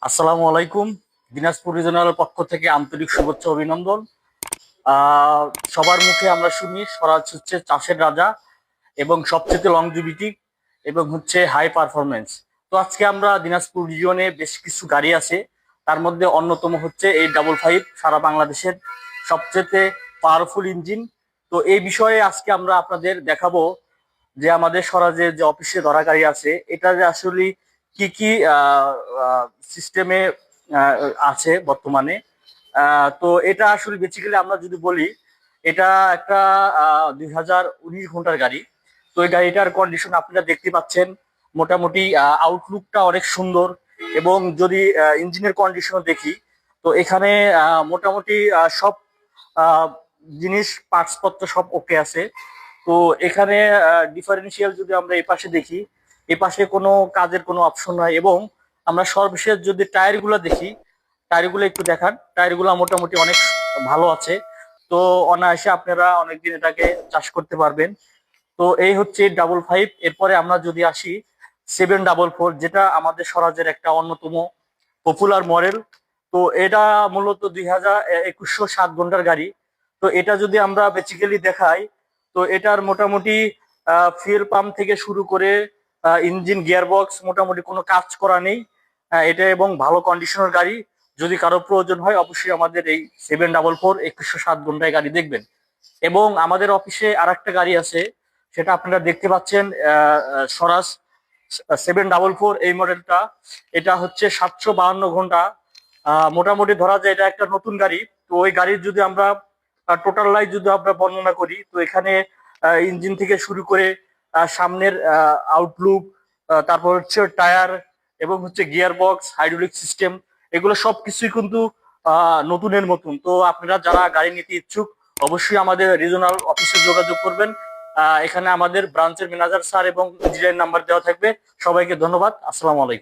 আসসালামু আলাইকুম। দিনাজপুর রিজনাল পক্ষ থেকে আন্তরিক শুভেচ্ছা অভিনন্দন। সবার মুখে আমরা শুনি স্বরাজ হচ্ছে চাষের রাজা এবং সবচেয়ে লংজিভিটি এবং হচ্ছে হাই পারফরমেন্স। তো আজকে আমরা দিনাজপুর রিজিয়নে বেশ কিছু গাড়ি আছে, তার মধ্যে অন্যতম হচ্ছে 855, সারা বাংলাদেশের সবচেয়ে পাওয়ারফুল ইঞ্জিন। তো এই বিষয়ে আজকে আমরা আপনাদের দেখাবো যে আমাদের স্বরাজের যে অফিসে ধরা গাড়ি আছে এটা যে আসলে কি কি সিস্টেমে আছে বর্তমানে। তো এটা আসলে বেসিক্যালি আমরা যদি বলি, এটা একটা 2019 ঘন্টার গাড়ি। তো এই গাড়িটার কন্ডিশন আপনারা দেখতে পাচ্ছেন, মোটামুটি আউটলুকটা অনেক সুন্দর। এবং যদি ইঞ্জিনের কন্ডিশন দেখি, তো এখানে মোটামুটি সব আহ, জিনিস পার্টস পত্র সব ওকে আছে। তো এখানে ডিফারেন্সিয়াল যদি আমরা এই পাশে দেখি, এই পাশে কোনো কাজের কোনো অপশন নাই। এবং আমরা সর্বশেষ যদি টায়ার গুলো দেখি, টায়ার গুলো একটু দেখান, টায়ার গুলো মোটামুটি অনেক ভালো আছে। তো অনায়াসে আপনারা অনেকদিন এটাকে চাষ করতে পারবেন। তো এই হচ্ছে 55। এরপরে আমরা যদি আসি 744, যেটা আমাদের স্বরাজের একটা অন্যতম পপুলার মডেল। তো এটা মূলত 2107 ঘন্টার গাড়ি। তো এটা যদি আমরা বেসিক্যালি দেখাই, তো এটার মোটামুটি ফুয়েল পাম্প থেকে শুরু করে ইঞ্জিন গিয়ারবক্স মোটামুটি কোনো কাজ করা নেই। এটা এবং ভালো কন্ডিশনের গাড়ি। যদি কারো প্রয়োজন হয় অবশ্যই আমাদের এই 744 2107 ঘন্টায় গাড়ি দেখবেন। এবং আমাদের অফিসে আর একটা গাড়ি আছে, সেটা আপনারা দেখতে পাচ্ছেন, স্বরাজ 744 এই মডেলটা। এটা হচ্ছে 752 ঘন্টা। মোটামুটি ধরা যায় এটা একটা নতুন গাড়ি। তো ওই গাড়ির যদি আমরা টোটাল লাইফ যদি আমরা বর্ণনা করি, তো এখানে ইঞ্জিন থেকে শুরু করে সামনের আউটলুক, তারপর হচ্ছে টায়ার এবং হচ্ছে গিয়ার বক্স, হাইড্রোলিক সিস্টেম, এগুলো সবকিছুই কিন্তু নতুনের মতন। তো আপনারা যারা গাড়ি নিতে ইচ্ছুক অবশ্যই আমাদের রিজনাল অফিসে যোগাযোগ করবেন। এখানে আমাদের ব্রাঞ্চের ম্যানেজার স্যার এবং ইঞ্জিনিয়ার নাম্বার দেওয়া থাকবে। সবাইকে ধন্যবাদ। আসসালামু আলাইকুম।